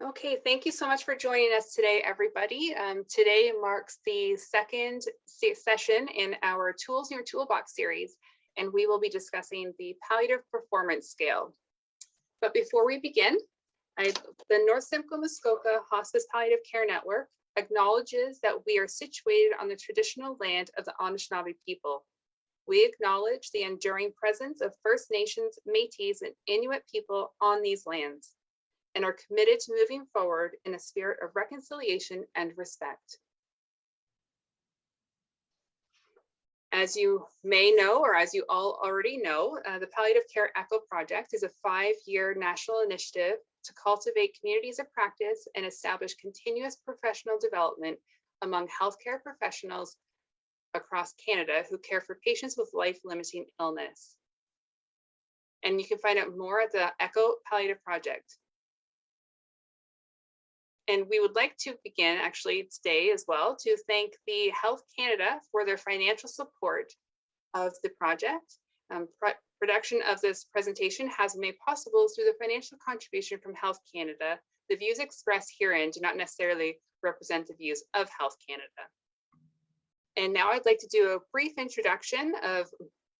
Okay, thank you so much for joining us today, everybody. Today marks the second session in our Tools in Your Toolbox series, and we will be discussing the Palliative Performance Scale. But before we begin, the North Simcoe Muskoka Hospice Palliative Care Network acknowledges that we are situated on the traditional land of the Anishinaabe people. We acknowledge the enduring presence of First Nations, Métis, and Inuit people on these lands, and are committed to moving forward in a spirit of reconciliation and respect. As you may know, or as you all already know, the Palliative Care ECHO project is a 5-year national initiative to cultivate communities of practice and establish continuous professional development among healthcare professionals across Canada who care for patients with life-limiting illness. And you can find out more at the ECHO Palliative Project. And we would like to begin actually today as well to thank the Health Canada for their financial support of the project. Production of this presentation has been made possible through the financial contribution from Health Canada. The views expressed herein do not necessarily represent the views of Health Canada. And now I'd like to do a brief introduction of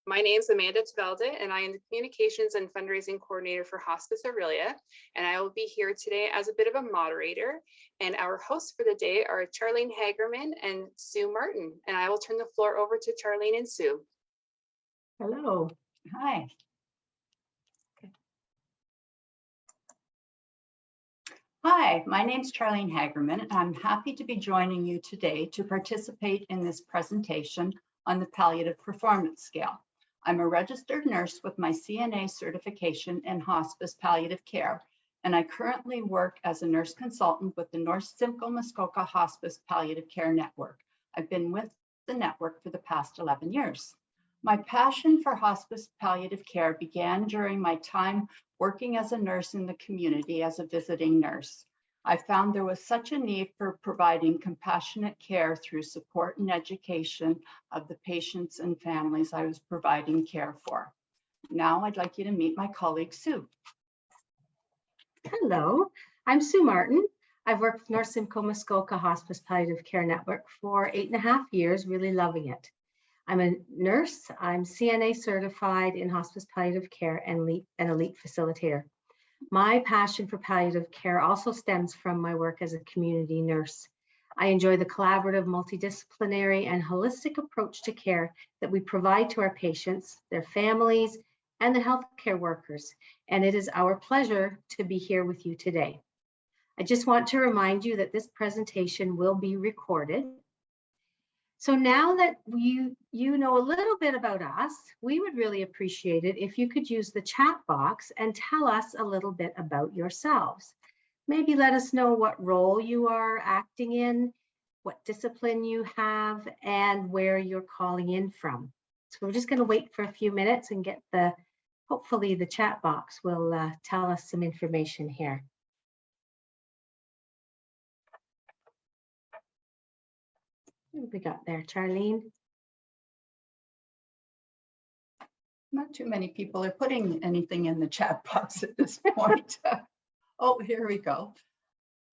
my name is Amanda Tvalde, and I am the Communications and Fundraising Coordinator for Hospice Aurelia, and I will be here today as a bit of a moderator. And our hosts for the day are Charlene Hagerman and Sue Martin, and I will turn the floor over to Charlene and Sue. Hello. Hi. Hi, my name is Charlene Hagerman, and I'm happy to be joining you today to participate in this presentation on the Palliative Performance Scale. I'm a registered nurse with my CNA certification in hospice palliative care, and I currently work as a nurse consultant with the North Simcoe Muskoka Hospice Palliative Care Network. I've been with the network for the past 11 years. My passion for hospice palliative care began during my time working as a nurse in the community as a visiting nurse. I found there was such a need for providing compassionate care through support and education of the patients and families I was providing care for. Now I'd like you to meet my colleague, Sue. Hello, I'm Sue Martin. I've worked with North Simcoe Muskoka Hospice Palliative Care Network for 8.5 years, really loving it. I'm a nurse. I'm CNA certified in hospice palliative care and an elite facilitator. My passion for palliative care also stems from my work as a community nurse. I enjoy the collaborative, multidisciplinary, and holistic approach to care that we provide to our patients, their families, and the healthcare workers. And it is our pleasure to be here with you today. I just want to remind you that this presentation will be recorded. So now that you know a little bit about us, we would really appreciate it if you could use the chat box and tell us a little bit about yourselves. Maybe let us know what role you are acting in, what discipline you have, and where you're calling in from. So we're just going to wait for a few minutes and get hopefully the chat box will tell us some information here. What have we got there, Charlene? Not too many people are putting anything in the chat box at this point. Oh, here we go.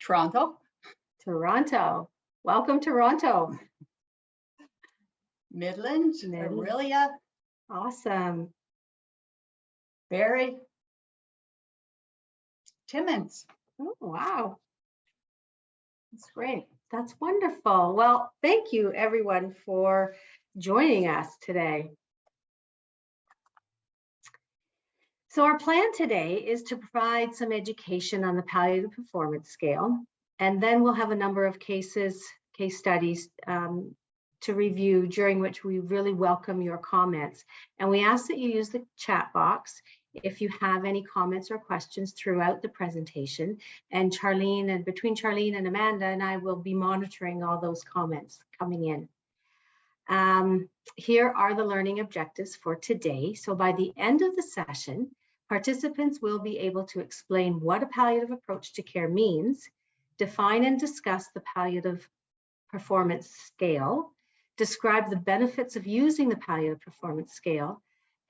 Toronto. Toronto. Welcome, Toronto. Midland, Aurelia. Awesome. Barrie. Timmins. Oh, wow. That's great. That's wonderful. Well, thank you everyone for joining us today. So our plan today is to provide some education on the Palliative Performance Scale, and then we'll have a number of case studies to review, during which we really welcome your comments. And we ask that you use the chat box if you have any comments or questions throughout the presentation. And between Charlene and Amanda and I will be monitoring all those comments coming in. Here are the learning objectives for today. So by the end of the session, participants will be able to explain what a palliative approach to care means, define and discuss the Palliative Performance Scale, describe the benefits of using the Palliative Performance Scale,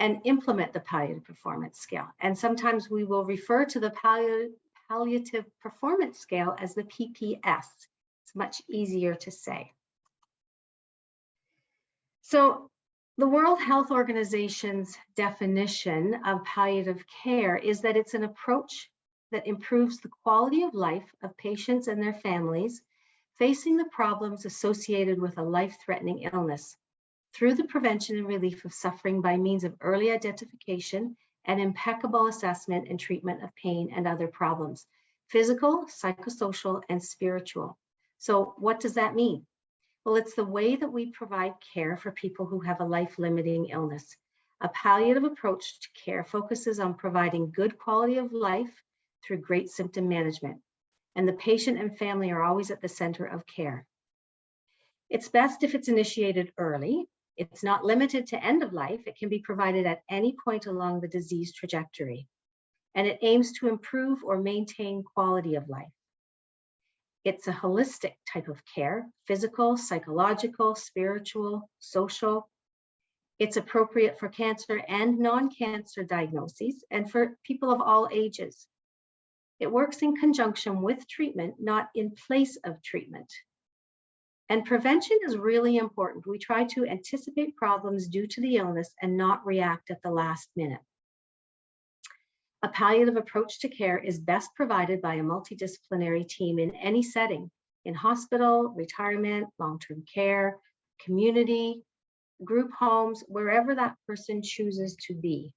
and implement the Palliative Performance Scale. And sometimes we will refer to the Palliative Performance Scale as the PPS. It's much easier to say. So the World Health Organization's definition of palliative care is that it's an approach that improves the quality of life of patients and their families facing the problems associated with a life-threatening illness through the prevention and relief of suffering by means of early identification and impeccable assessment and treatment of pain and other problems, physical, psychosocial, and spiritual. So what does that mean? Well, it's the way that we provide care for people who have a life-limiting illness. A palliative approach to care focuses on providing good quality of life through great symptom management, and the patient and family are always at the center of care. It's best if it's initiated early. It's not limited to end of life. It can be provided at any point along the disease trajectory, and it aims to improve or maintain quality of life. It's a holistic type of care, physical, psychological, spiritual, social. It's appropriate for cancer and non-cancer diagnoses and for people of all ages. It works in conjunction with treatment, not in place of treatment. And prevention is really important. We try to anticipate problems due to the illness and not react at the last minute. A palliative approach to care is best provided by a multidisciplinary team in any setting, in hospital, retirement, long-term care, community, group homes, wherever that person chooses to be.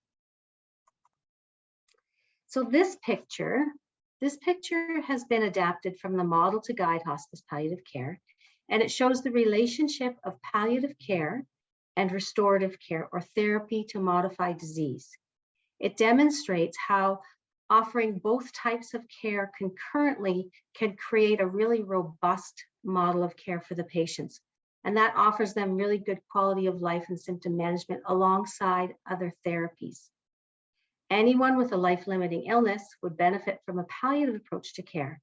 So this picture has been adapted from the Model to Guide Hospice Palliative Care, and it shows the relationship of palliative care and restorative care or therapy to modify disease. It demonstrates how offering both types of care concurrently can create a really robust model of care for the patients. And that offers them really good quality of life and symptom management alongside other therapies. Anyone with a life-limiting illness would benefit from a palliative approach to care.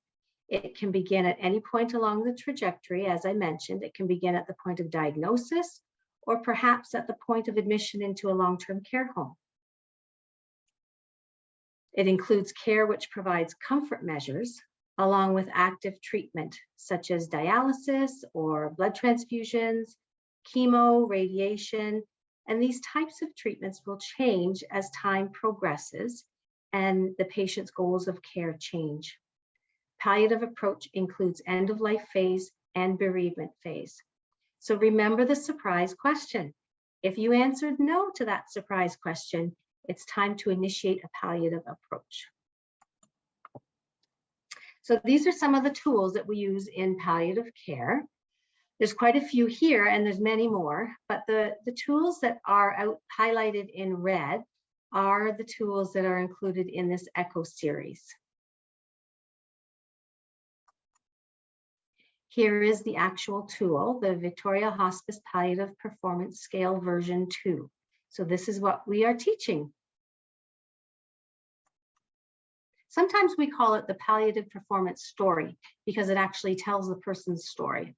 It can begin at any point along the trajectory, as I mentioned. It can begin at the point of diagnosis or perhaps at the point of admission into a long-term care home. It includes care which provides comfort measures along with active treatment, such as dialysis or blood transfusions, chemo, radiation, and these types of treatments will change as time progresses and the patient's goals of care change. Palliative approach includes end-of-life phase and bereavement phase. So remember the surprise question. If you answered no to that surprise question, it's time to initiate a palliative approach. So these are some of the tools that we use in palliative care. There's quite a few here and there's many more, but the tools that are highlighted in red are the tools that are included in this ECHO series. Here is the actual tool, the Victoria Hospice Palliative Performance Scale version 2. So this is what we are teaching. Sometimes we call it the palliative performance story because it actually tells the person's story.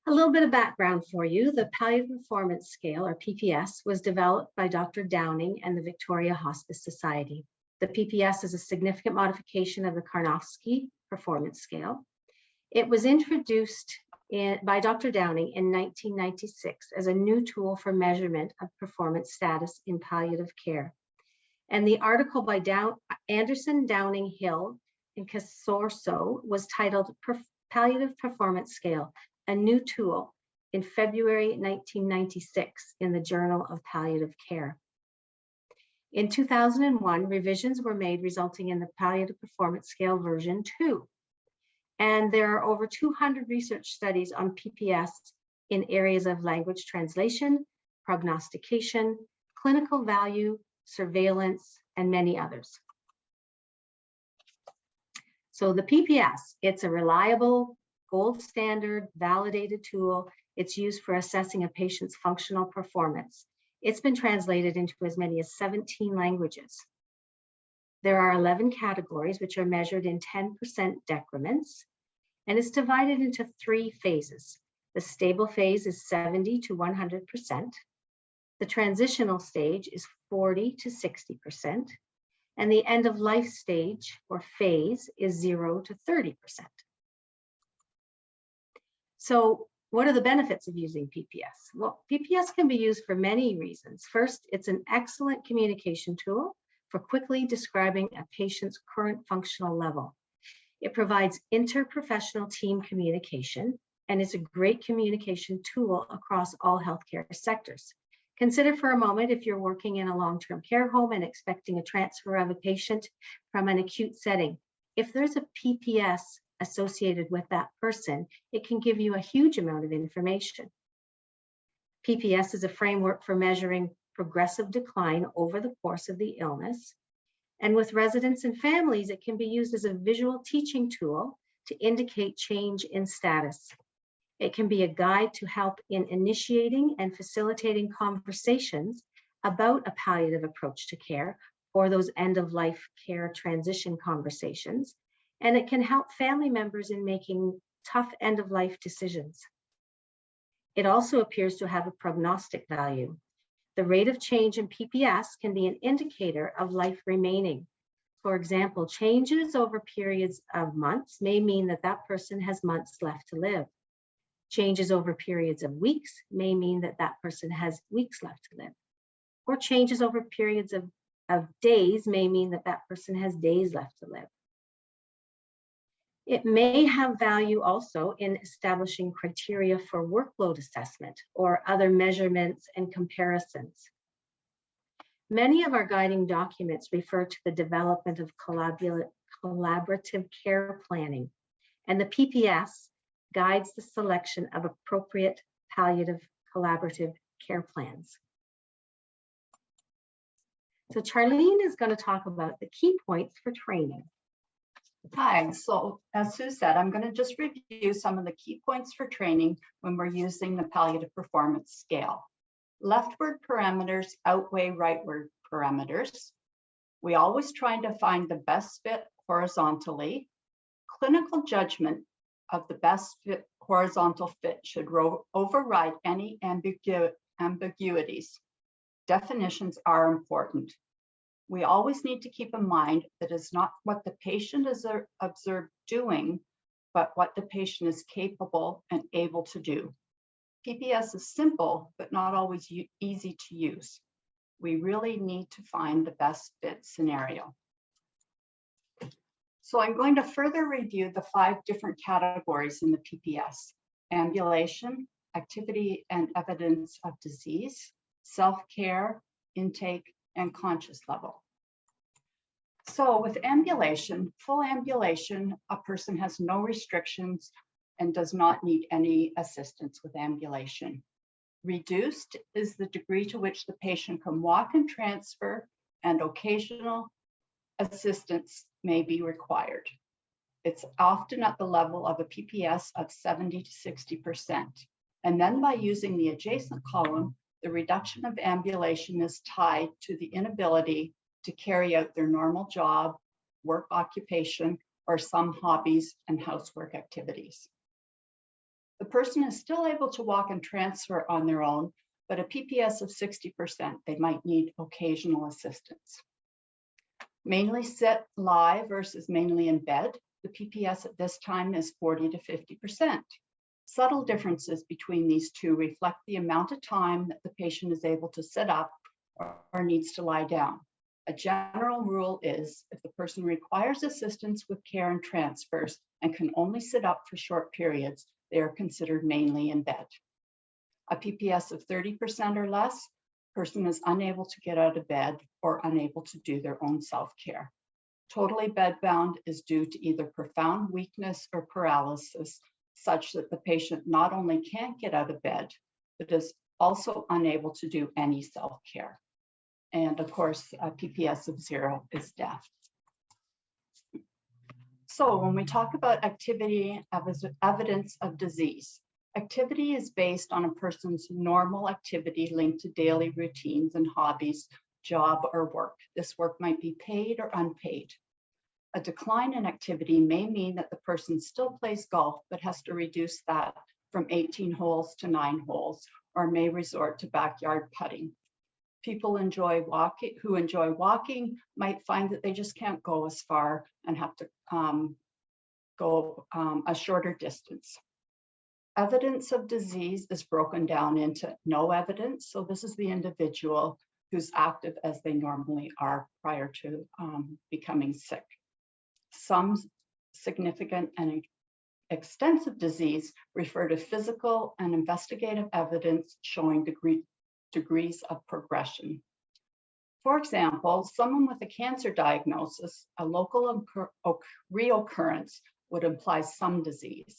A little bit of background for you. The Palliative Performance Scale, or PPS, was developed by Dr. Downing and the Victoria Hospice Society. The PPS is a significant modification of the Karnofsky Performance Scale. It was introduced by Dr. Downing in 1996 as a new tool for measurement of performance status in palliative care. And the article by Anderson, Downing, Hill, and Casorso was titled Palliative Performance Scale, a new tool, in February 1996 in the Journal of Palliative Care. In 2001, revisions were made resulting in the Palliative Performance Scale version 2. And there are over 200 research studies on PPS in areas of language translation, prognostication, clinical value, surveillance, and many others. So the PPS, it's a reliable, gold standard, validated tool. It's used for assessing a patient's functional performance. It's been translated into as many as 17 languages. There are 11 categories, which are measured in 10% decrements, and it's divided into 3 phases. The stable phase is 70 to 100%. The transitional stage is 40 to 60%, and the end of life stage or phase is 0 to 30%. So what are the benefits of using PPS? Well, PPS can be used for many reasons. First, it's an excellent communication tool for quickly describing a patient's current functional level. It provides interprofessional team communication and is a great communication tool across all healthcare sectors. Consider for a moment if you're working in a long-term care home and expecting a transfer of a patient from an acute setting. If there's a PPS associated with that person, it can give you a huge amount of information. PPS is a framework for measuring progressive decline over the course of the illness. And with residents and families, it can be used as a visual teaching tool to indicate change in status. It can be a guide to help in initiating and facilitating conversations about a palliative approach to care or those end-of-life care transition conversations. And it can help family members in making tough end-of-life decisions. It also appears to have a prognostic value. The rate of change in PPS can be an indicator of life remaining. For example, changes over periods of months may mean that that person has months left to live. Changes over periods of weeks may mean that that person has weeks left to live. Or changes over periods of days may mean that that person has days left to live. It may have value also in establishing criteria for workload assessment or other measurements and comparisons. Many of our guiding documents refer to the development of collaborative care planning, and the PPS guides the selection of appropriate palliative collaborative care plans. So Charlene is going to talk about the key points for training. Hi, so as Sue said, I'm going to just review some of the key points for training when we're using the Palliative Performance Scale. Leftward parameters outweigh rightward parameters. We always try to find the best fit horizontally. Clinical judgment of the best fit horizontal fit should override any ambiguities. Definitions are important. We always need to keep in mind that it's not what the patient is observed doing, but what the patient is capable and able to do. PPS is simple, but not always easy to use. We really need to find the best fit scenario. So I'm going to further review the 5 different categories in the PPS: ambulation, activity and evidence of disease, self-care, intake, and conscious level. So with ambulation, full ambulation, a person has no restrictions and does not need any assistance with ambulation. Reduced is the degree to which the patient can walk and transfer, and occasional assistance may be required. It's often at the level of a PPS of 70 to 60%. And then by using the adjacent column, the reduction of ambulation is tied to the inability to carry out their normal job, work occupation, or some hobbies and housework activities. The person is still able to walk and transfer on their own, but a PPS of 60%, they might need occasional assistance. Mainly sit, lie versus mainly in bed, the PPS at this time is 40 to 50%. Subtle differences between these two reflect the amount of time that the patient is able to sit up or needs to lie down. A general rule is if the person requires assistance with care and transfers and can only sit up for short periods, they are considered mainly in bed. A PPS of 30% or less, person is unable to get out of bed or unable to do their own self-care. Totally bedbound is due to either profound weakness or paralysis, such that the patient not only can't get out of bed, but is also unable to do any self-care. And of course, a PPS of 0 is death. So when we talk about activity as evidence of disease, activity is based on a person's normal activity linked to daily routines and hobbies, job or work. This work might be paid or unpaid. A decline in activity may mean that the person still plays golf, but has to reduce that from 18 holes to 9 holes, or may resort to backyard putting. People who enjoy walking might find that they just can't go as far and have to go a shorter distance. Evidence of disease is broken down into no evidence. So this is the individual who's active as they normally are prior to becoming sick. Some significant and extensive disease refer to physical and investigative evidence showing degrees of progression. For example, someone with a cancer diagnosis, a local reoccurrence would imply some disease.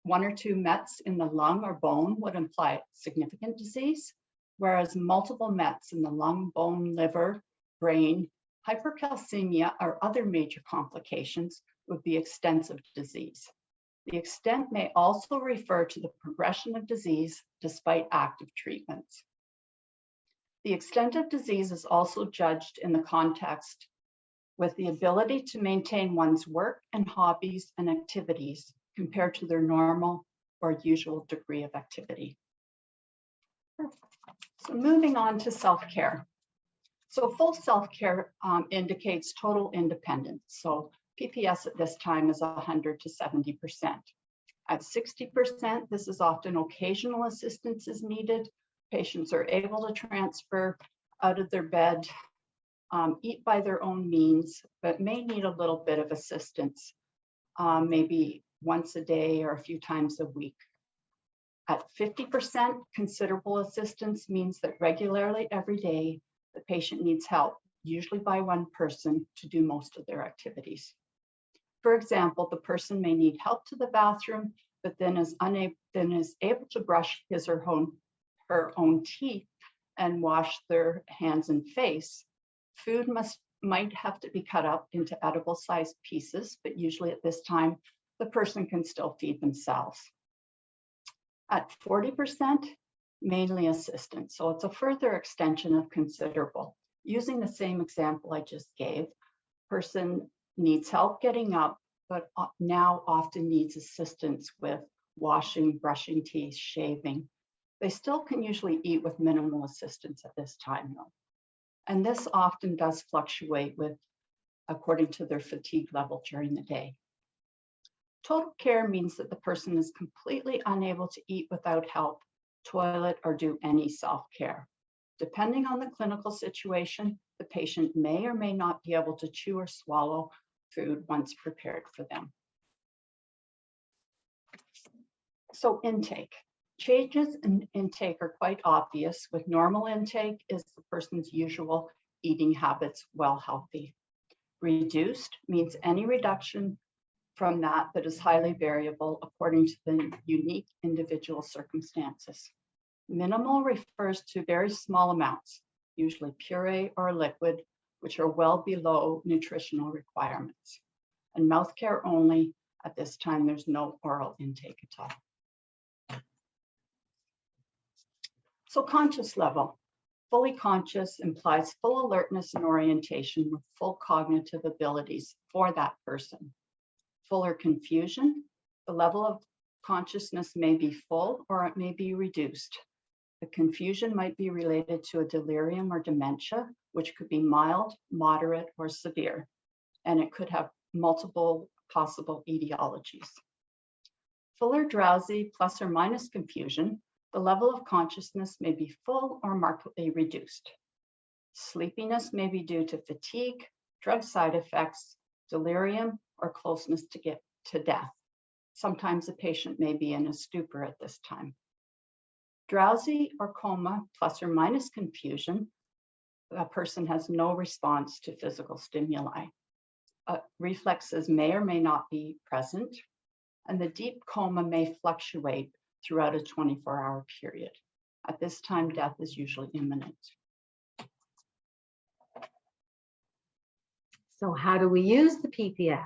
1 or 2 mets in the lung or bone would imply significant disease, whereas multiple mets in the lung, bone, liver, brain, hypercalcemia, or other major complications would be extensive disease. The extent may also refer to the progression of disease despite active treatments. The extent of disease is also judged in the context with the ability to maintain one's work and hobbies and activities compared to their normal or usual degree of activity. So moving on to self-care. So full self-care indicates total independence. So PPS at this time is 100 to 70%. At 60%, this is often occasional assistance is needed. Patients are able to transfer out of their bed, eat by their own means, but may need a little bit of assistance, maybe once a day or a few times a week. At 50%, considerable assistance means that regularly every day, the patient needs help, usually by one person, to do most of their activities. For example, the person may need help to the bathroom, but then is able to brush his or her own teeth and wash their hands and face. Food might have to be cut up into edible sized pieces, but usually at this time, the person can still feed themselves. At 40%, mainly assistance. So it's a further extension of considerable. Using the same example I just gave, person needs help getting up, but now often needs assistance with washing, brushing teeth, shaving. They still can usually eat with minimal assistance at this time though. And this often does fluctuate according to their fatigue level during the day. Total care means that the person is completely unable to eat without help, toilet, or do any self-care. Depending on the clinical situation, the patient may or may not be able to chew or swallow food once prepared for them. So intake. Changes in intake are quite obvious. With normal intake is the person's usual eating habits well healthy. Reduced means any reduction from that is highly variable according to the unique individual circumstances. Minimal refers to very small amounts, usually puree or liquid, which are well below nutritional requirements. And mouth care only, at this time, there's no oral intake at all. So conscious level. Fully conscious implies full alertness and orientation with full cognitive abilities for that person. Fuller confusion, the level of consciousness may be full or it may be reduced. The confusion might be related to a delirium or dementia, which could be mild, moderate, or severe, and it could have multiple possible etiologies. Fuller drowsy plus or minus confusion, the level of consciousness may be full or markedly reduced. Sleepiness may be due to fatigue, drug side effects, delirium, or closeness to death. Sometimes a patient may be in a stupor at this time. Drowsy or coma plus or minus confusion, a person has no response to physical stimuli. Reflexes may or may not be present, and the deep coma may fluctuate throughout a 24-hour period. At this time, death is usually imminent. So how do we use the PPS?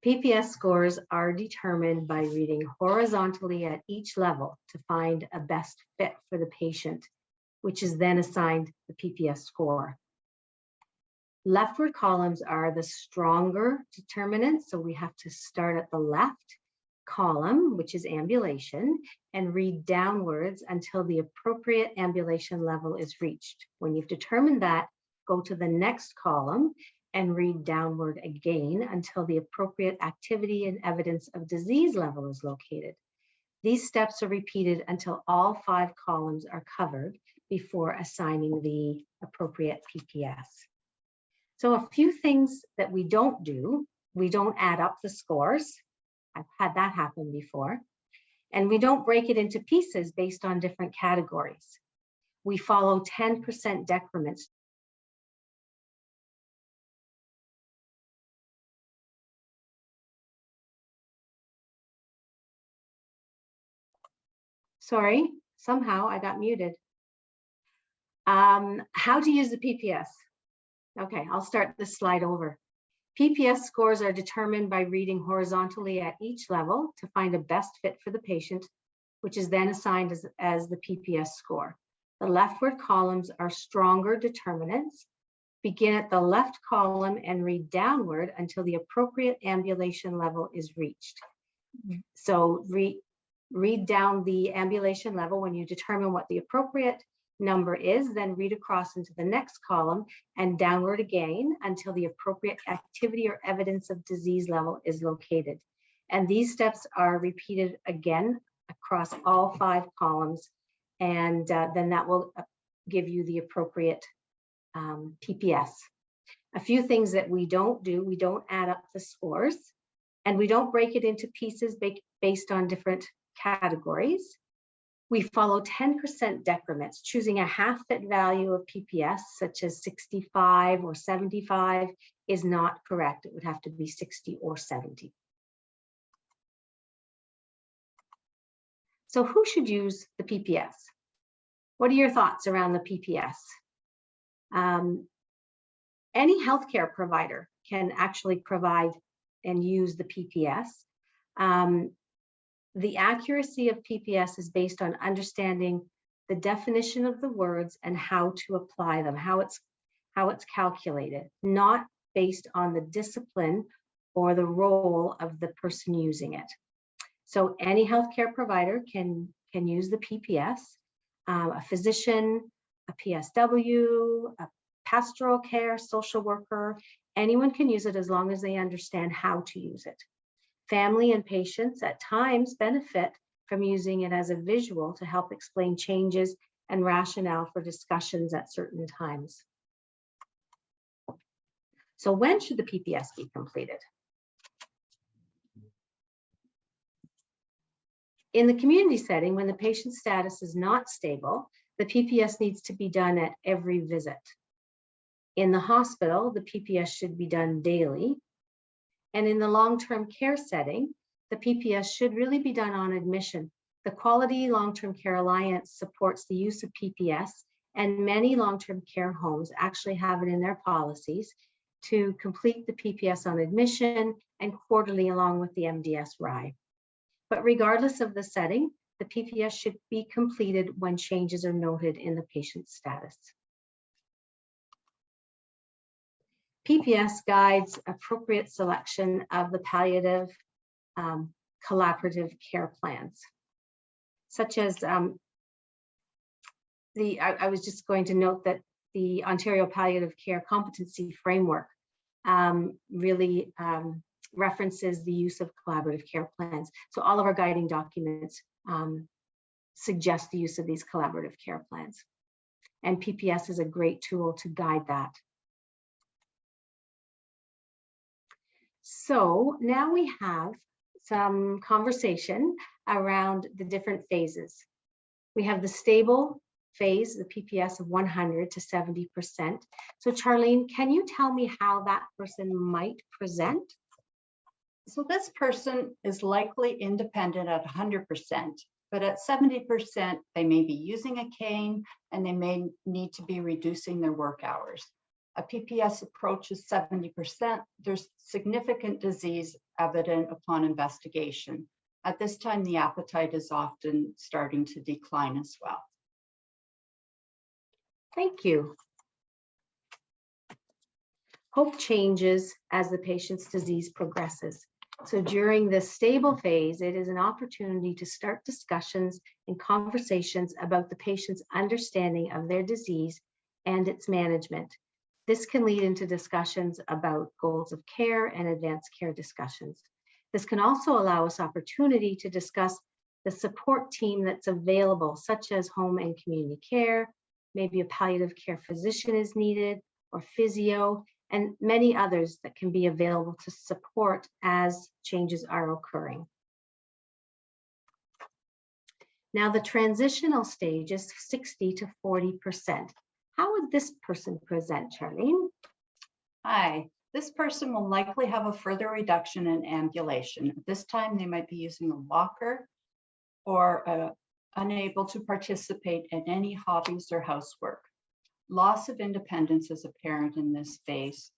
PPS scores are determined by reading horizontally at each level to find a best fit for the patient, which is then assigned the PPS score. Leftward columns are the stronger determinants, so we have to start at the left column, which is ambulation, and read downwards until the appropriate ambulation level is reached. When you've determined that, go to the next column and read downward again until the appropriate activity and evidence of disease level is located. These steps are repeated until all 5 columns are covered before assigning the appropriate PPS. So a few things that we don't do: we don't add up the scores. I've had that happen before. And we don't break it into pieces based on different categories. We follow 10% decrements. Sorry, somehow I got muted. How to use the PPS. Okay, I'll start this slide over. PPS scores are determined by reading horizontally at each level to find a best fit for the patient, which is then assigned as the PPS score. The leftward columns are stronger determinants. Begin at the left column and read downward until the appropriate ambulation level is reached. So read down the ambulation level. When you determine what the appropriate number is, then read across into the next column and downward again until the appropriate activity or evidence of disease level is located. And these steps are repeated again across all 5 columns, and then that will give you the appropriate PPS. A few things that we don't do: we don't add up the scores, and we don't break it into pieces based on different categories. We follow 10% decrements. Choosing a half-fit value of PPS, such as 65 or 75, is not correct. It would have to be 60 or 70. So who should use the PPS? What are your thoughts around the PPS? Any healthcare provider can actually provide and use the PPS. The accuracy of PPS is based on understanding the definition of the words and how to apply them, how it's calculated, not based on the discipline or the role of the person using it. So any healthcare provider can use the PPS. A physician, a PSW, a pastoral care, social worker, anyone can use it as long as they understand how to use it. Family and patients at times benefit from using it as a visual to help explain changes and rationale for discussions at certain times. So when should the PPS be completed? In the community setting, when the patient's status is not stable, the PPS needs to be done at every visit. In the hospital, the PPS should be done daily. And in the long-term care setting, the PPS should really be done on admission. The Quality Long-Term Care Alliance supports the use of PPS, and many long-term care homes actually have it in their policies to complete the PPS on admission and quarterly along with the MDS-RI. But regardless of the setting, the PPS should be completed when changes are noted in the patient's status. PPS guides appropriate selection of the palliative collaborative care plans, such as I was just going to note that the Ontario Palliative Care Competency Framework really references the use of collaborative care plans. So all of our guiding documents suggest the use of these collaborative care plans. And PPS is a great tool to guide that. So now we have some conversation around the different phases. We have the stable phase, the PPS of 100 to 70%. So Charlene, can you tell me how that person might present? So this person is likely independent at 100%, but at 70%, they may be using a cane and they may need to be reducing their work hours. A PPS approaches 70%, there's significant disease evident upon investigation. At this time, the appetite is often starting to decline as well. Thank you. Hope changes as the patient's disease progresses. So during this stable phase, it is an opportunity to start discussions and conversations about the patient's understanding of their disease and its management. This can lead into discussions about goals of care and advanced care discussions. This can also allow us opportunity to discuss the support team that's available, such as home and community care, maybe a palliative care physician is needed, or physio, and many others that can be available to support as changes are occurring. Now, the transitional stage is 60 to 40%. How would this person present, Charlene? Hi, this person will likely have a further reduction in ambulation. At this time, they might be using a walker or unable to participate in any hobbies or housework. Loss of independence is apparent in this phase.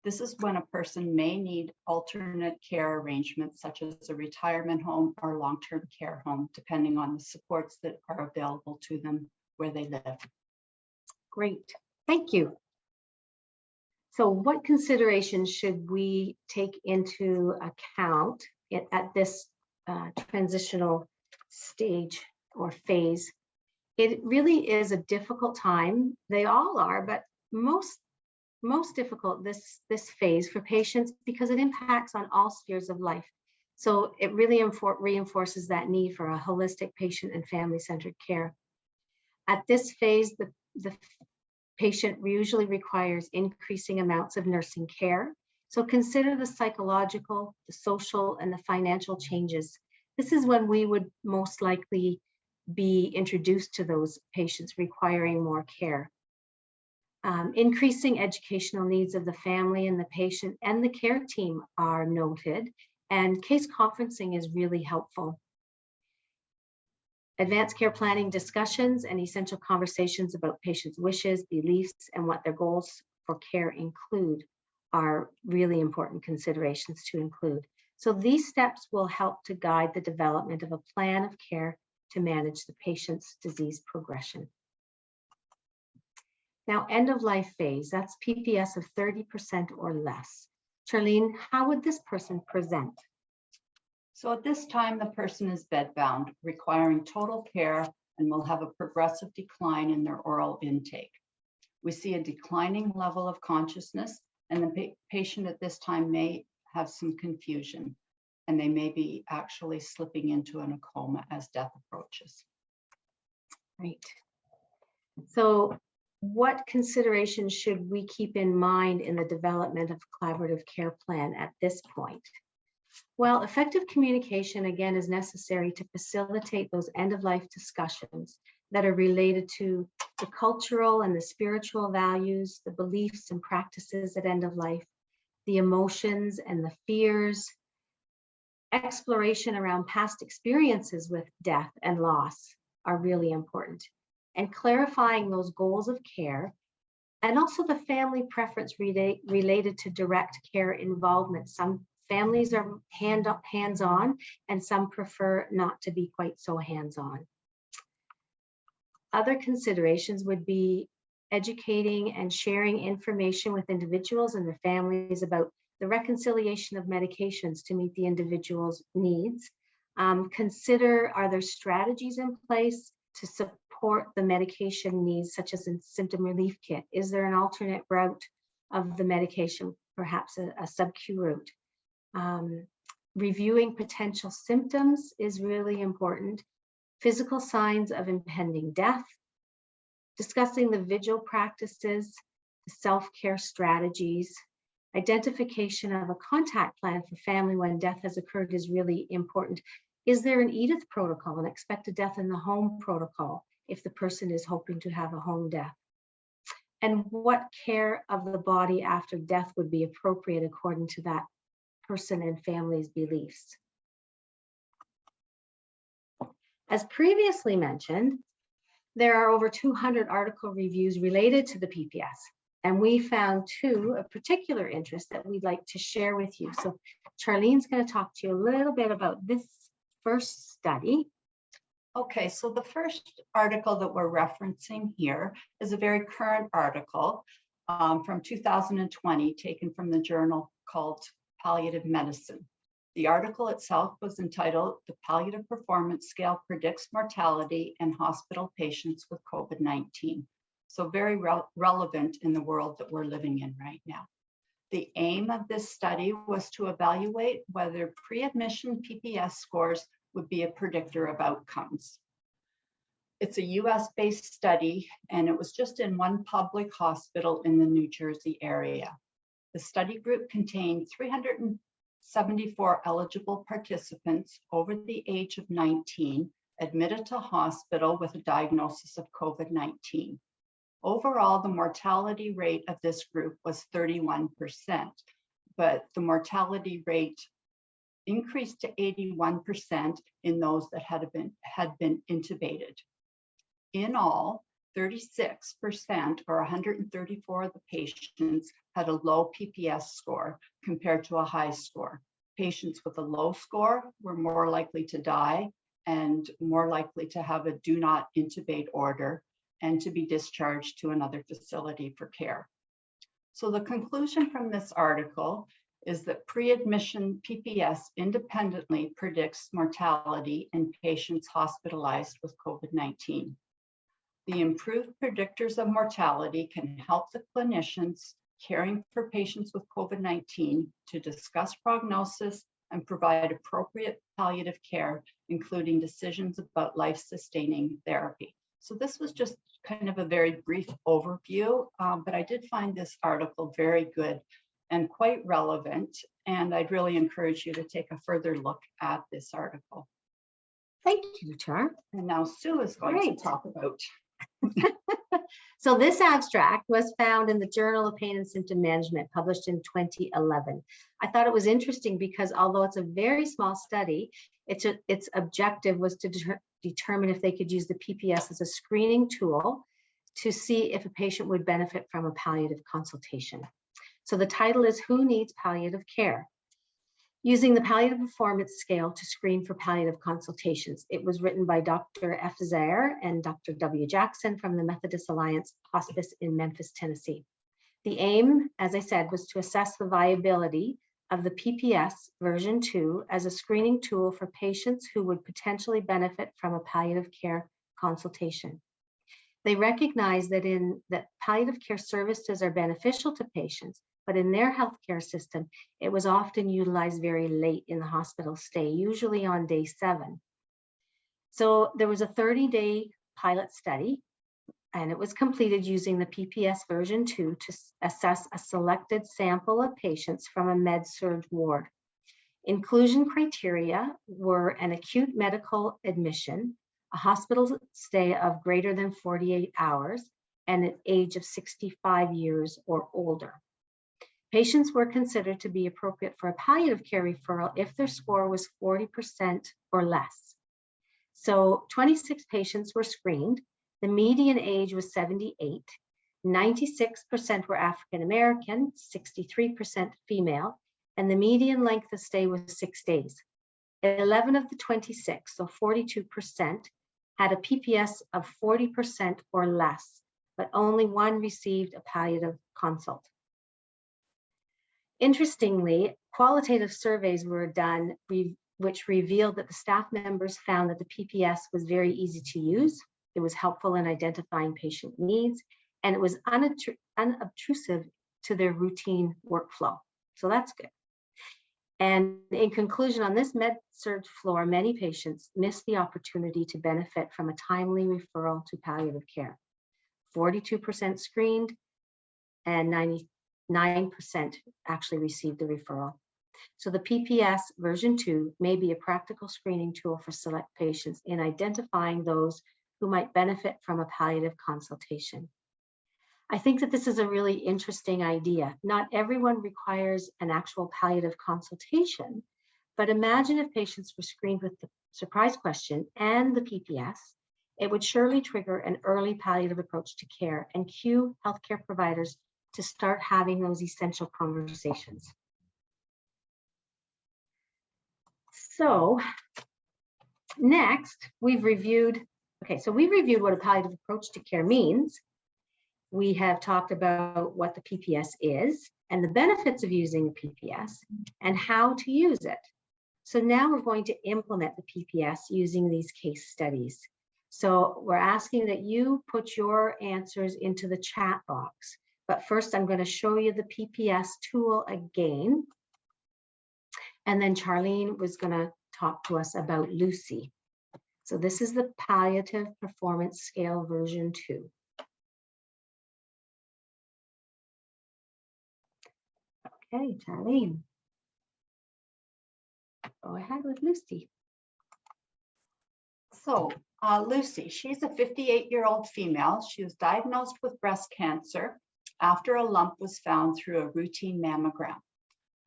This is when a person may need alternate care arrangements, such as a retirement home or long-term care home, depending on the supports that are available to them where they live. Great, thank you. So what considerations should we take into account at this transitional stage or phase? It really is a difficult time. They all are, but most difficult this phase for patients because it impacts on all spheres of life. So it really reinforces that need for a holistic patient and family-centered care. At this phase, the patient usually requires increasing amounts of nursing care. So consider the psychological, the social, and the financial changes. This is when we would most likely be introduced to those patients requiring more care. Increasing educational needs of the family and the patient and the care team are noted, and case conferencing is really helpful. Advanced care planning discussions and essential conversations about patients' wishes, beliefs, and what their goals for care include are really important considerations to include. So these steps will help to guide the development of a plan of care to manage the patient's disease progression. Now, end of life phase, that's PPS of 30% or less. Charlene, how would this person present? So at this time, the person is bedbound, requiring total care, and will have a progressive decline in their oral intake. We see a declining level of consciousness, and the patient at this time may have some confusion, and they may be actually slipping into a coma as death approaches. Right. So what considerations should we keep in mind in the development of a collaborative care plan at this point? Well, effective communication, again, is necessary to facilitate those end-of-life discussions that are related to the cultural and the spiritual values, the beliefs and practices at end of life, the emotions and the fears, exploration around past experiences with death and loss are really important, and clarifying those goals of care, and also the family preference related to direct care involvement. Some families are hands-on, and some prefer not to be quite so hands-on. Other considerations would be educating and sharing information with individuals and their families about the reconciliation of medications to meet the individual's needs. Consider, are there strategies in place to support the medication needs, such as a symptom relief kit? Is there an alternate route of the medication, perhaps a sub-Q route? Reviewing potential symptoms is really important. Physical signs of impending death, discussing the vigil practices, the self-care strategies, identification of a contact plan for family when death has occurred is really important. Is there an Edith protocol, an expected death in the home protocol, if the person is hoping to have a home death? And what care of the body after death would be appropriate according to that person and family's beliefs? As previously mentioned, there are over 200 article reviews related to the PPS, and we found two of particular interest that we'd like to share with you. So Charlene's going to talk to you a little bit about this first study. Okay, so the first article that we're referencing here is a very current article from 2020, taken from the journal called Palliative Medicine. The article itself was entitled "The Palliative Performance Scale Predicts Mortality in Hospital Patients with COVID-19." So very relevant in the world that we're living in right now. The aim of this study was to evaluate whether pre-admission PPS scores would be a predictor of outcomes. It's a US-based study, and it was just in one public hospital in the New Jersey area. The study group contained 374 eligible participants over the age of 19 admitted to hospital with a diagnosis of COVID-19. Overall, the mortality rate of this group was 31%, but the mortality rate increased to 81% in those that had been intubated. In all, 36% or 134 of the patients had a low PPS score compared to a high score. Patients with a low score were more likely to die and more likely to have a do not intubate order and to be discharged to another facility for care. So the conclusion from this article is that pre-admission PPS independently predicts mortality in patients hospitalized with COVID-19. The improved predictors of mortality can help the clinicians caring for patients with COVID-19 to discuss prognosis and provide appropriate palliative care, including decisions about life-sustaining therapy. So this was just kind of a very brief overview, but I did find this article very good and quite relevant, and I'd really encourage you to take a further look at this article. Thank you, Char. And now Sue is going to talk about. So this abstract was found in the Journal of Pain and Symptom Management, published in 2011. I thought it was interesting because although it's a very small study, its objective was to determine if they could use the PPS as a screening tool to see if a patient would benefit from a palliative consultation. So the title is "Who Needs Palliative Care?" Using the Palliative Performance Scale to screen for palliative consultations. It was written by Dr. F. Zaire and Dr. W. Jackson from the Methodist Alliance Hospice in Memphis, Tennessee. The aim, as I said, was to assess the viability of the PPS version 2 as a screening tool for patients who would potentially benefit from a palliative care consultation. They recognize that palliative care services are beneficial to patients, but in their healthcare system, it was often utilized very late in the hospital stay, usually on day 7. So there was a 30-day pilot study, and it was completed using the PPS version 2 to assess a selected sample of patients from a med-surg ward. Inclusion criteria were an acute medical admission, a hospital stay of greater than 48 hours, and an age of 65 years or older. Patients were considered to be appropriate for a palliative care referral if their score was 40% or less. So 26 patients were screened. The median age was 78. 96% were African American, 63% female, and the median length of stay was 6 days. 11 of the 26, so 42%, had a PPS of 40% or less, but only one received a palliative consult. Interestingly, qualitative surveys were done which revealed that the staff members found that the PPS was very easy to use. It was helpful in identifying patient needs, and it was unobtrusive to their routine workflow. So that's good. And in conclusion, on this med-surg floor, many patients missed the opportunity to benefit from a timely referral to palliative care. 42% screened and 99% actually received the referral. So the PPS version 2 may be a practical screening tool for select patients in identifying those who might benefit from a palliative consultation. I think that this is a really interesting idea. Not everyone requires an actual palliative consultation, but imagine if patients were screened with the surprise question and the PPS, it would surely trigger an early palliative approach to care and cue healthcare providers to start having those essential conversations. So next, we've reviewed what a palliative approach to care means. We have talked about what the PPS is and the benefits of using a PPS and how to use it. So now we're going to implement the PPS using these case studies. So we're asking that you put your answers into the chat box. But first, I'm going to show you the PPS tool again. And then Charlene was going to talk to us about Lucy. So this is the Palliative Performance Scale version 2. Okay, Charlene. Go ahead with Lucy. So Lucy, she's a 58-year-old female. She was diagnosed with breast cancer after a lump was found through a routine mammogram.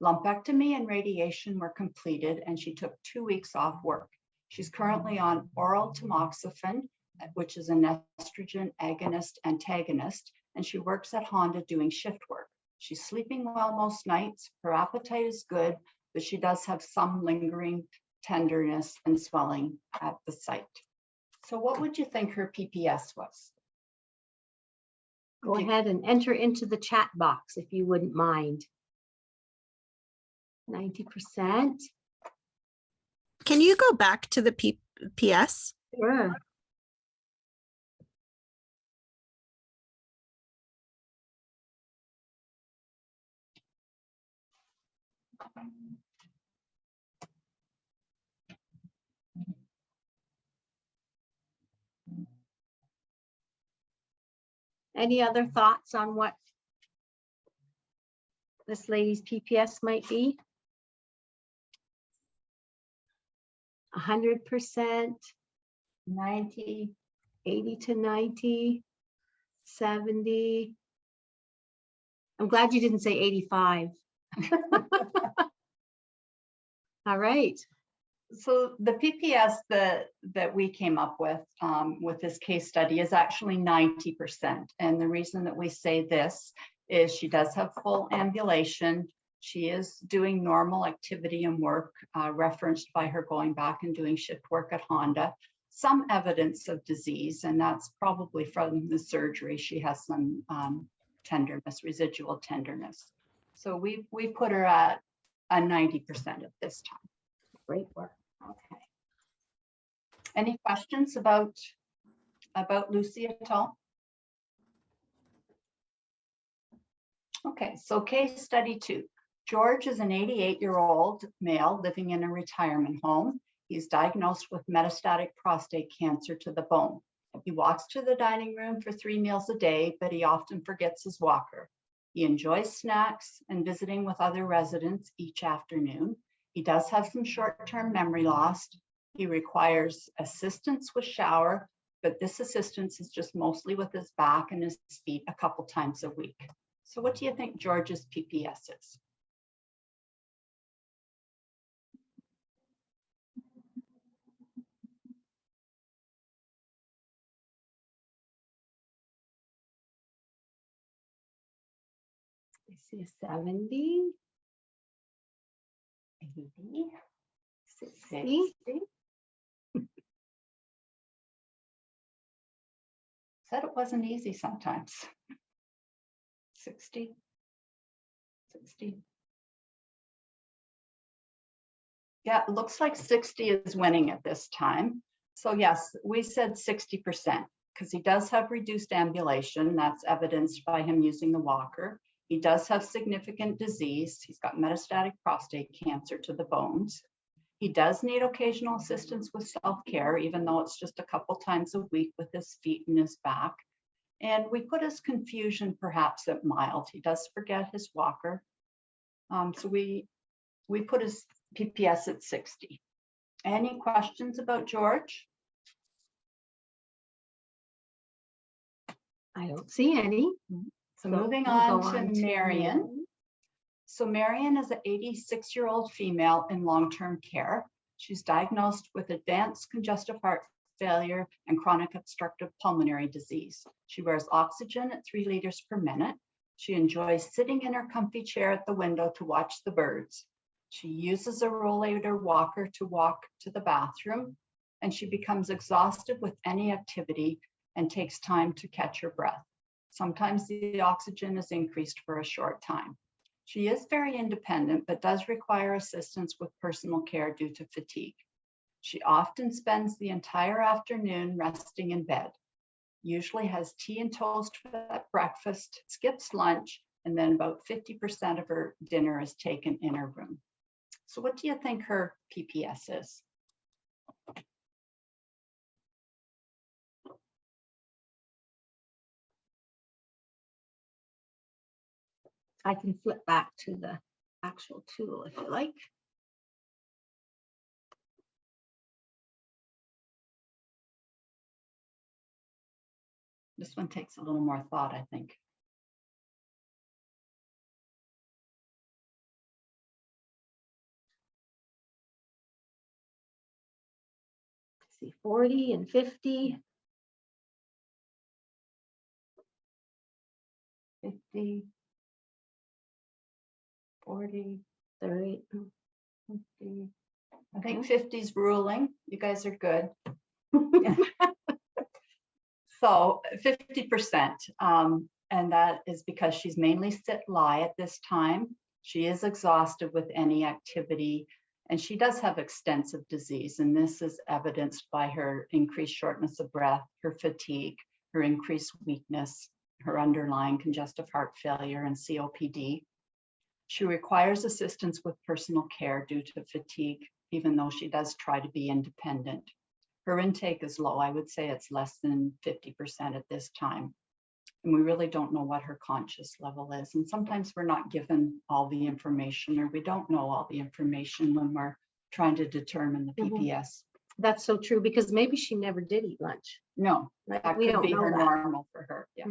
Lumpectomy and radiation were completed, and she took 2 weeks off work. She's currently on oral tamoxifen, which is an estrogen agonist antagonist, and she works at Honda doing shift work. She's sleeping well most nights. Her appetite is good, but she does have some lingering tenderness and swelling at the site. So what would you think her PPS was? Go ahead and enter into the chat box if you wouldn't mind. 90%. Can you go back to the PPS? Sure. Any other thoughts on what this lady's PPS might be? 100%, 90, 80 to 90, 70. I'm glad you didn't say 85. All right. So the PPS that we came up with this case study is actually 90%. And the reason that we say this is she does have full ambulation. She is doing normal activity and work, referenced by her going back and doing shift work at Honda. Some evidence of disease, and that's probably from the surgery. She has some tenderness, residual tenderness. So we put her at a 90% at this time. Great work. Okay. Any questions about Lucy at all? Okay, so case study 2. George is an 88-year-old male living in a retirement home. He's diagnosed with metastatic prostate cancer to the bone. He walks to the dining room for 3 meals a day, but he often forgets his walker. He enjoys snacks and visiting with other residents each afternoon. He does have some short-term memory loss. He requires assistance with shower, but this assistance is just mostly with his back and his feet a couple times a week. So what do you think George's PPS is? I see a 70, 80, 60. Said it wasn't easy sometimes. 60, 60. Yeah, it looks like 60 is winning at this time. So yes, we said 60% because he does have reduced ambulation. That's evidenced by him using the walker. He does have significant disease. He's got metastatic prostate cancer to the bones. He does need occasional assistance with self-care, even though it's just a couple times a week with his feet and his back. And we put his confusion perhaps at mild. He does forget his walker. So we put his PPS at 60. Any questions about George? I don't see any. So moving we'll on to Marion. So Marion is an 86-year-old female in long-term care. She's diagnosed with advanced congestive heart failure and chronic obstructive pulmonary disease. She wears oxygen at 3 liters per minute. She enjoys sitting in her comfy chair at the window to watch the birds. She uses a rollator walker to walk to the bathroom, and she becomes exhausted with any activity and takes time to catch her breath. Sometimes the oxygen is increased for a short time. She is very independent, but does require assistance with personal care due to fatigue. She often spends the entire afternoon resting in bed, usually has tea and toast at breakfast, skips lunch, and then about 50% of her dinner is taken in her room. So what do you think her PPS is? I can flip back to the actual tool if you like. This one takes a little more thought, I think. See, 40 and 50. 50, 40, 30, 50. I think 50's ruling. You guys are good. So 50%, and that is because she's mainly sit-lie at this time. She is exhausted with any activity, and she does have extensive disease, and this is evidenced by her increased shortness of breath, her fatigue, her increased weakness, her underlying congestive heart failure, and COPD. She requires assistance with personal care due to fatigue, even though she does try to be independent. Her intake is low. I would say it's less than 50% at this time. And we really don't know what her conscious level is. And sometimes we're not given all the information, or we don't know all the information when we're trying to determine the PPS. That's so true, because maybe she never did eat lunch. No, Like, that we could don't be know her that. normal for her. Yeah.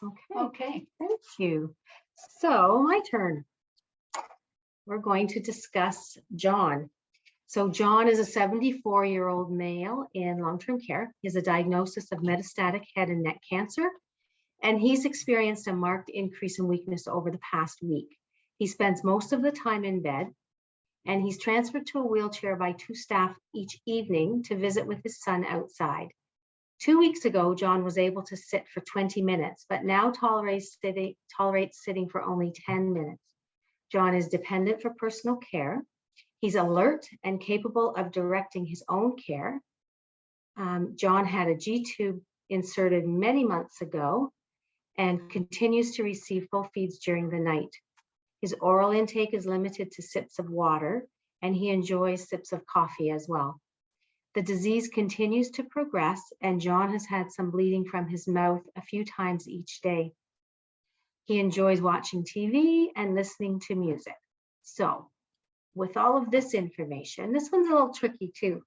Okay, Okay. thank you. So my turn. We're going to discuss John. So John is a 74-year-old male in long-term care. He has a diagnosis of metastatic head and neck cancer, and he's experienced a marked increase in weakness over the past week. He spends most of the time in bed, and he's transferred to a wheelchair by 2 staff each evening to visit with his son outside. 2 weeks ago, John was able to sit for 20 minutes, but now tolerates sitting for only 10 minutes. John is dependent for personal care. He's alert and capable of directing his own care. John had a G-tube inserted many months ago and continues to receive full feeds during the night. His oral intake is limited to sips of water, and he enjoys sips of coffee as well. The disease continues to progress, and John has had some bleeding from his mouth a few times each day. He enjoys watching TV and listening to music. So, with all of this information, this one's a little tricky too.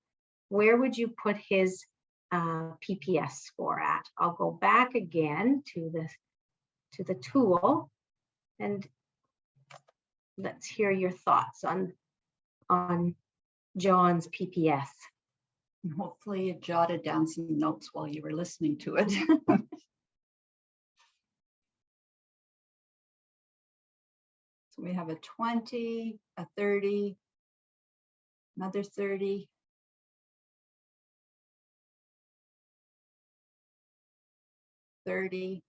Where would you put his PPS score at? I'll go back again to the tool, and let's hear your thoughts on John's PPS. And hopefully you jotted down some notes while you were listening to it. So we have a 20, a 30, another 30, 30,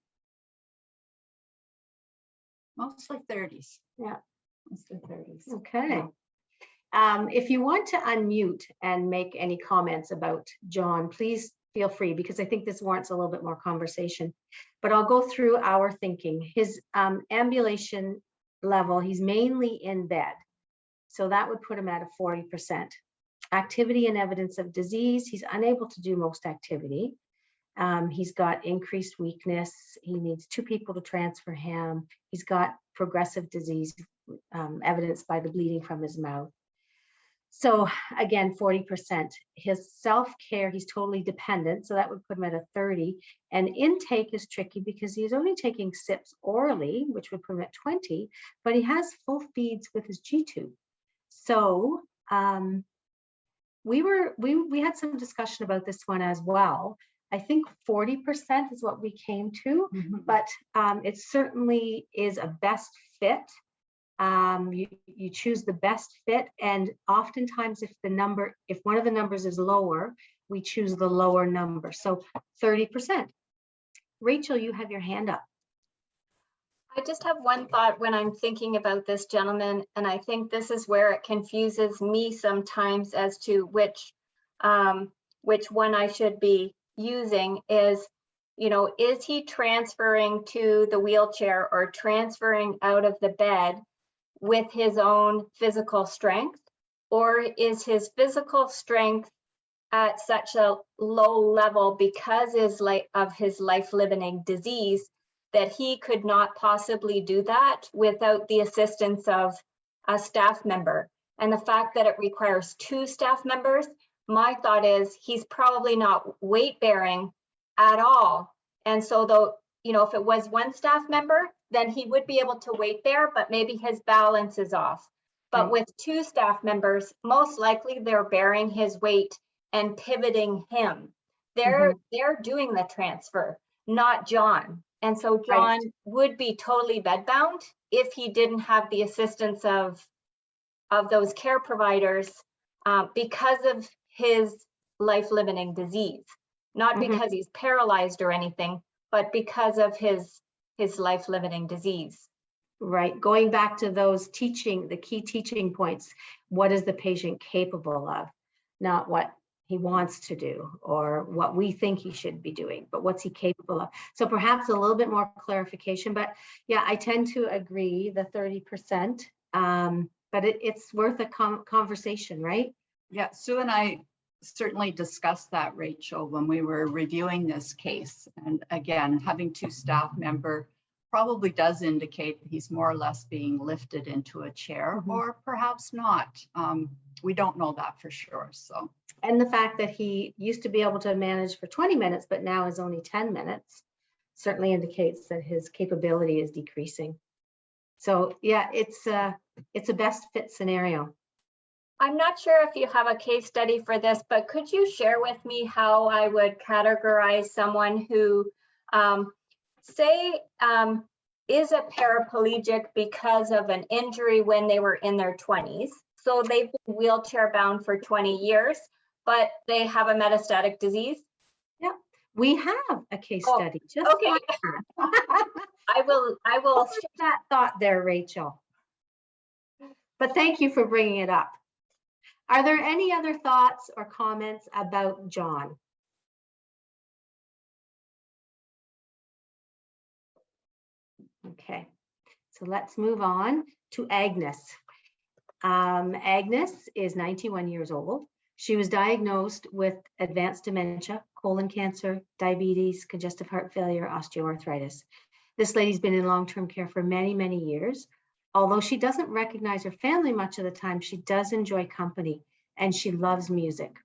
mostly 30s. Yeah. Mostly 30s. Okay. If you want to unmute and make any comments about John, please feel free, because I think this warrants a little bit more conversation. But I'll go through our thinking. His ambulation level, he's mainly in bed. So that would put him at a 40%. Activity and evidence of disease, he's unable to do most activity. He's got increased weakness. He needs 2 people to transfer him. He's got progressive disease evidenced by the bleeding from his mouth. So again, 40%. His self-care, he's totally dependent. So that would put him at a 30. And intake is tricky because he's only taking sips orally, which would put him at 20, but he has full feeds with his G-tube. So we had some discussion about this one as well. I think 40% is what we came to, but it certainly is a best fit. You choose the best fit, and oftentimes if one of the numbers is lower, we choose the lower number. So 30%. Rachel, you have your hand up. I just have one thought when I'm thinking about this gentleman, and I think this is where it confuses me sometimes as to which one I should be using is, you know, is he transferring to the wheelchair or transferring out of the bed with his own physical strength, or is his physical strength at such a low level because of his life-limiting disease that he could not possibly do that without the assistance of a staff member? And the fact that it requires 2 staff members, my thought is he's probably not weight bearing at all. And so though, you know, if it was 1 staff member, then he would be able to weight bear, but maybe his balance is off. But with 2 staff members, most likely they're bearing his weight and pivoting him. They're doing the transfer, not John. And so John would be totally bedbound if he didn't have the assistance of those care providers because of his life-limiting disease, not because he's paralyzed or anything, but because of his life-limiting disease. Right. Going back to those the key teaching points, what is the patient capable of? Not what he wants to do or what we think he should be doing, but what's he capable of? So perhaps a little bit more clarification, but yeah, I tend to agree the 30%, but it's worth a conversation, right? Yeah, Sue and I certainly discussed that, Rachel, when we were reviewing this case. And again, having 2 staff member probably does indicate that he's more or less being lifted into a chair, or perhaps not. We don't know that for sure. So, and the fact that he used to be able to manage for 20 minutes, but now is only 10 minutes, certainly indicates that his capability is decreasing. So yeah, it's a best fit scenario. I'm not sure if you have a case study for this, but could you share with me how I would categorize someone who, say, is a paraplegic because of an injury when they were in their 20s? So they've been wheelchair bound for 20 years, but they have a metastatic disease? Yeah, we have a case study. Just okay. like that. I will share that thought there, Rachel. But thank you for bringing it up. Are there any other thoughts or comments about John? Okay, so let's move on to Agnes. Agnes is 91 years old. She was diagnosed with advanced dementia, colon cancer, diabetes, congestive heart failure, osteoarthritis. This lady's been in long-term care for many, many years. Although she doesn't recognize her family much of the time, she does enjoy company and she loves music.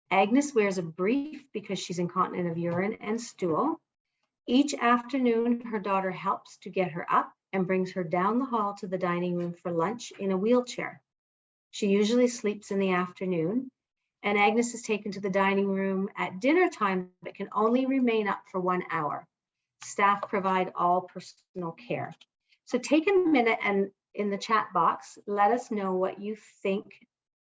Agnes wears a brief because she's incontinent of urine and stool. Each afternoon, her daughter helps to get her up and brings her down the hall to the dining room for lunch in a wheelchair. She usually sleeps in the afternoon, and Agnes is taken to the dining room at dinner time, but can only remain up for 1 hour. Staff provide all personal care. So take a minute and in the chat box, let us know what you think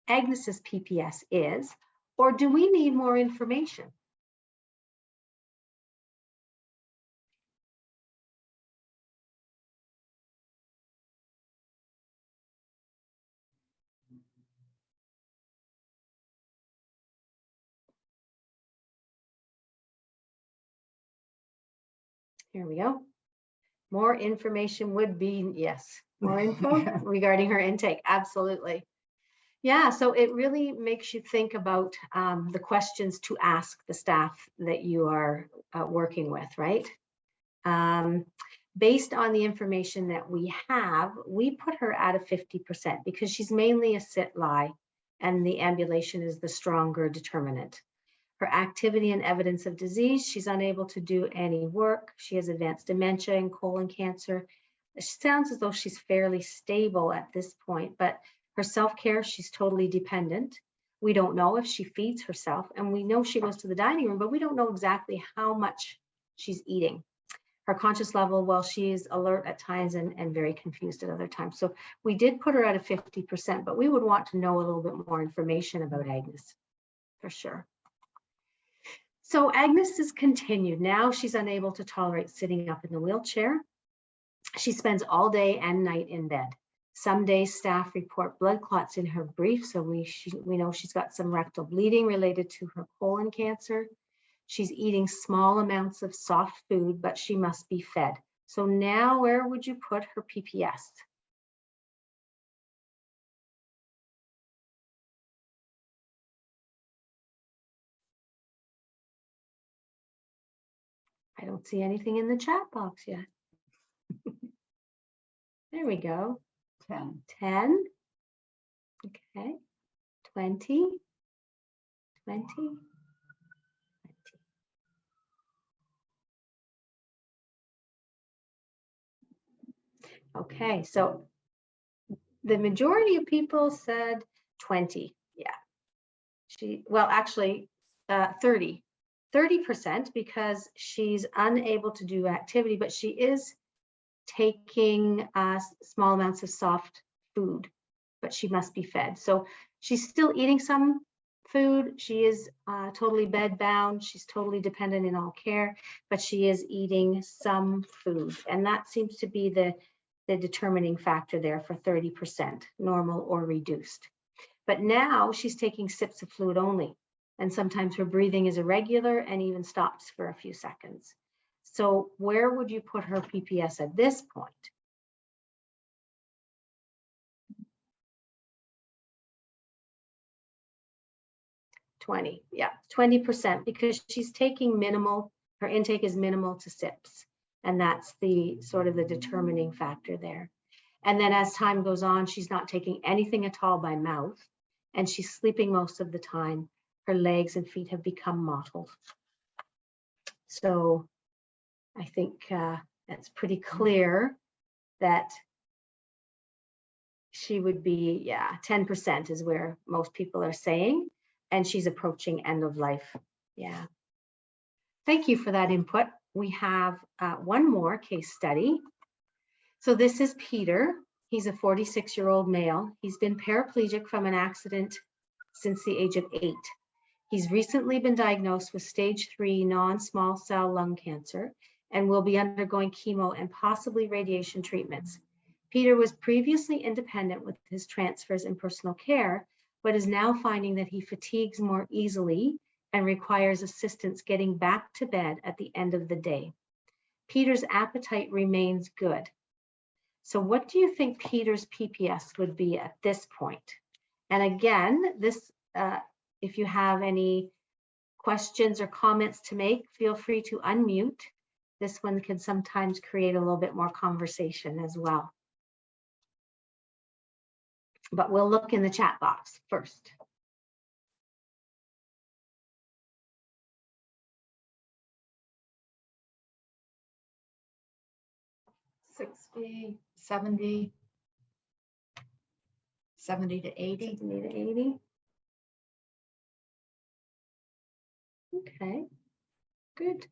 Agnes's PPS is, or do we need more information? Here we go. More information would be, yes, more info regarding her intake, absolutely. Yeah, so it really makes you think about the questions to ask the staff that you are working with, right? Based on the information that we have, we put her at a 50% because she's mainly a sit-lie and the ambulation is the stronger determinant. Her activity and evidence of disease, she's unable to do any work. She has advanced dementia and colon cancer. It sounds as though she's fairly stable at this point, but her self-care, she's totally dependent. We don't know if she feeds herself, and we know she goes to the dining room, but we don't know exactly how much she's eating. Her conscious level, well, she's alert at times and very confused at other times. So we did put her at a 50%, but we would want to know a little bit more information about Agnes, for sure. So Agnes is continued. Now she's unable to tolerate sitting up in the wheelchair. She spends all day and night in bed. Some days staff report blood clots in her brief, so we know she's got some rectal bleeding related to her colon cancer. She's eating small amounts of soft food, but she must be fed. So now where would you put her PPS? I don't see anything in the chat box yet. There we go. 10. 10. Okay. 20. 20. Okay, so the majority of people said 20. Yeah. Well, actually 30%, because she's unable to do activity, but she is taking small amounts of soft food, but she must be fed. So she's still eating some food. She is totally bed bound. She's totally dependent in all care, but she is eating some food. And that seems to be the determining factor there for 30%, normal or reduced. But now she's taking sips of fluid only. And sometimes her breathing is irregular and even stops for a few seconds. So where would you put her PPS at this point? Yeah, 20%, because she's taking minimal, her intake is minimal to sips. And that's the sort of the determining factor there. And then as time goes on, she's not taking anything at all by mouth, and she's sleeping most of the time. Her legs and feet have become mottled. So I think it's pretty clear that she would be, yeah, 10% is where most people are saying, and she's approaching end of life. Yeah. Thank you for that input. We have one more case study. So this is Peter. He's a 46-year-old male. He's been paraplegic from an accident since the age of 8. He's recently been diagnosed with stage 3 non-small cell lung cancer and will be undergoing chemo and possibly radiation treatments. Peter was previously independent with his transfers and personal care, but is now finding that he fatigues more easily and requires assistance getting back to bed at the end of the day. Peter's appetite remains good. So what do you think Peter's PPS would be at this point? And again, this, if you have any questions or comments to make, feel free to unmute. This one can sometimes create a little bit more conversation as well. But we'll look in the chat box first. $60, $70, $70 to $80. 70 to 80. Okay, good.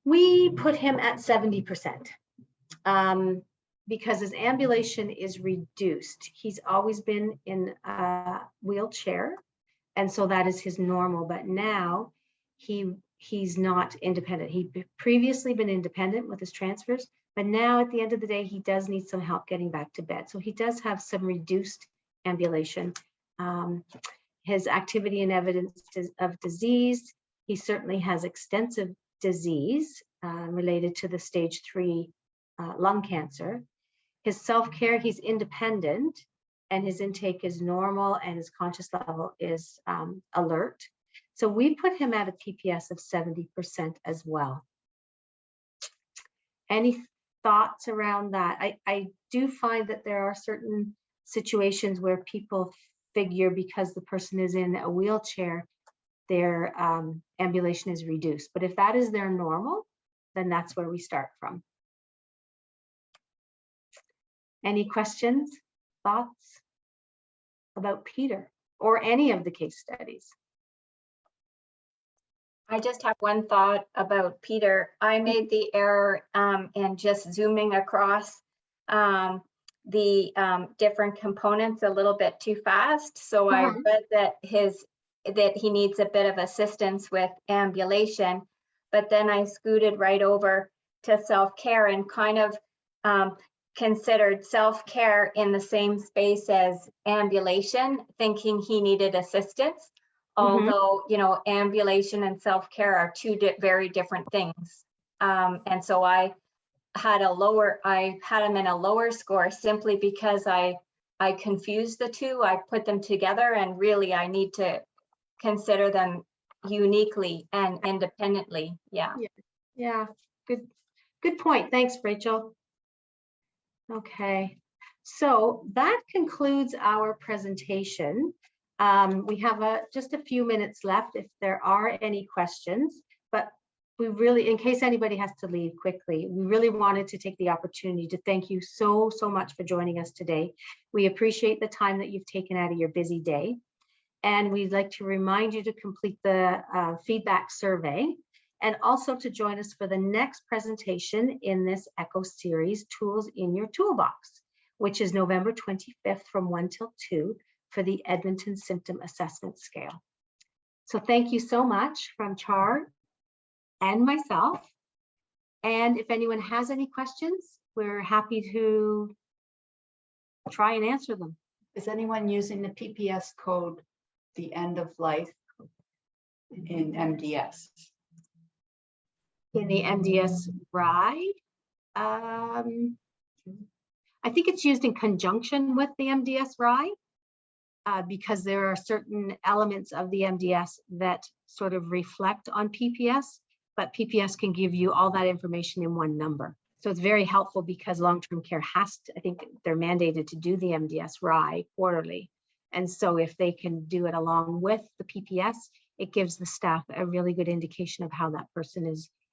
We put him at 70%. Because his ambulation is reduced. He's always been in a wheelchair, and so that is his normal, but now he's not independent. He'd previously been independent with his transfers, but now at the end of the day, he does need some help getting back to bed. So he does have some reduced ambulation. His activity and evidence of disease, he certainly has extensive disease related to the stage 3 lung cancer. His self-care, he's independent, and his intake is normal, and his conscious level is alert. So we put him at a PPS of 70% as well. Any thoughts around that? I do find that there are certain situations where people figure because the person is in a wheelchair, their ambulation is reduced. But if that is their normal, then that's where we start from. Any questions, thoughts about Peter or any of the case studies? I just have one thought about Peter. I made the error in just zooming across the different components a little bit too fast. So I read that he needs a bit of assistance with ambulation, but then I scooted right over to self-care and kind of considered self-care in the same space as ambulation, thinking he needed assistance. Although, you know, ambulation and self-care are two very different things. And so I had him in a lower score simply because I confused the two. I put them together, and really I need to consider them uniquely and independently. Yeah. Yeah, good point. Thanks, Rachel. Okay, so that concludes our presentation. We have just a few minutes left if there are any questions, but we really, in case anybody has to leave quickly, we really wanted to take the opportunity to thank you so much for joining us today. We appreciate the time that you've taken out of your busy day. And we'd like to remind you to complete the feedback survey, and also to join us for the next presentation in this ECHO series, Tools in Your Toolbox, which is November 25th from 1 till 2 for the Edmonton Symptom Assessment Scale. So thank you so much from Char and myself. And if anyone has any questions, we're happy to try and answer them. Is anyone using the PPS code, the end of life in MDS? In the MDS RI, I think it's used in conjunction with the MDS RI because there are certain elements of the MDS that sort of reflect on PPS, but PPS can give you all that information in one number. So it's very helpful because long-term care has to, I think they're mandated to do the MDS RI quarterly. And so if they can do it along with the PPS, it gives the staff a really good indication of how that person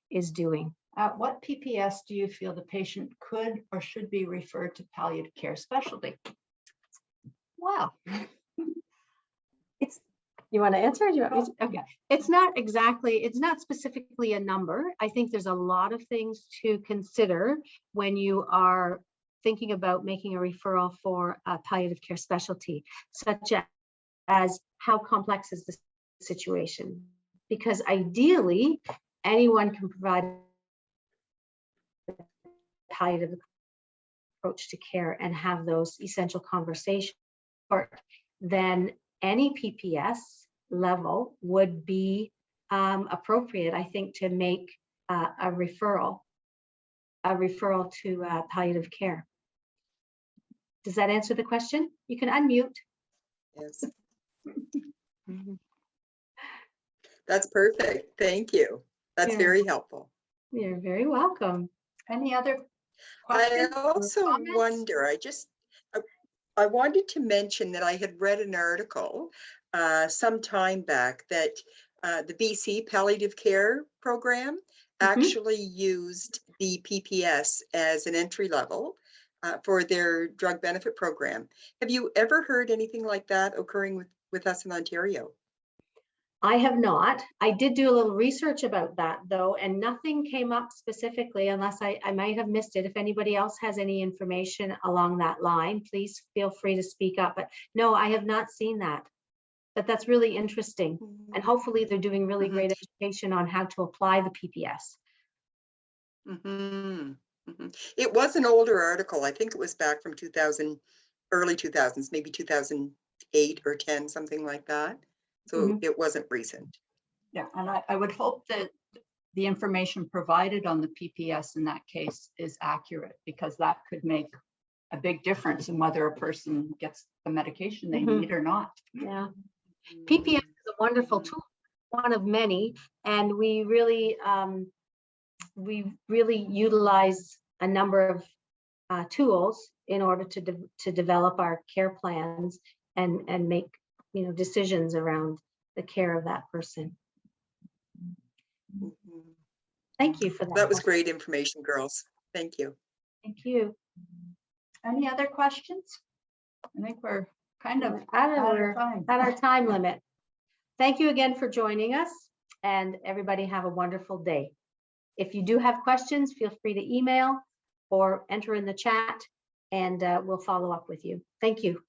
is doing. What PPS do you feel the patient could or should be referred to palliative care specialty? Wow. You want to answer? Or do you want me to? Okay. It's not specifically a number. I think there's a lot of things to consider when you are thinking about making a referral for a palliative care specialty, such as how complex is the situation? Because ideally, anyone can provide a palliative approach to care and have those essential conversations. Then any PPS level would be appropriate, I think, to make a referral to palliative care. Does that answer the question? You can unmute. Yes. That's perfect. Thank you. That's very helpful. You're very welcome. Any other questions? I also wonder, I wanted to mention that I had read an article some time back that the BC Palliative Care Program actually used the PPS as an entry level for their drug benefit program. Have you ever heard anything like that occurring with us in Ontario? I have not. I did do a little research about that though, and nothing came up specifically unless I might have missed it. If anybody else has any information along that line, please feel free to speak up. But no, I have not seen that. But that's really interesting. And hopefully they're doing really great education on how to apply the PPS. It was an older article. I think it was back from early 2000s, maybe 2008 or 10, something like that. So it wasn't recent. Yeah, and I would hope that the information provided on the PPS in that case is accurate, because that could make a big difference in whether a person gets the medication they need or not. Yeah, PPS is a wonderful tool, one of many, and we really utilize a number of tools in order to develop our care plans and make decisions around the care of that person. Thank you for that. That was great information, girls. Thank you. Thank you. Any other questions? I think we're kind of at our time limit. Thank you again for joining us, and everybody have a wonderful day. If you do have questions, feel free to email or enter in the chat, and we'll follow up with you. Thank you.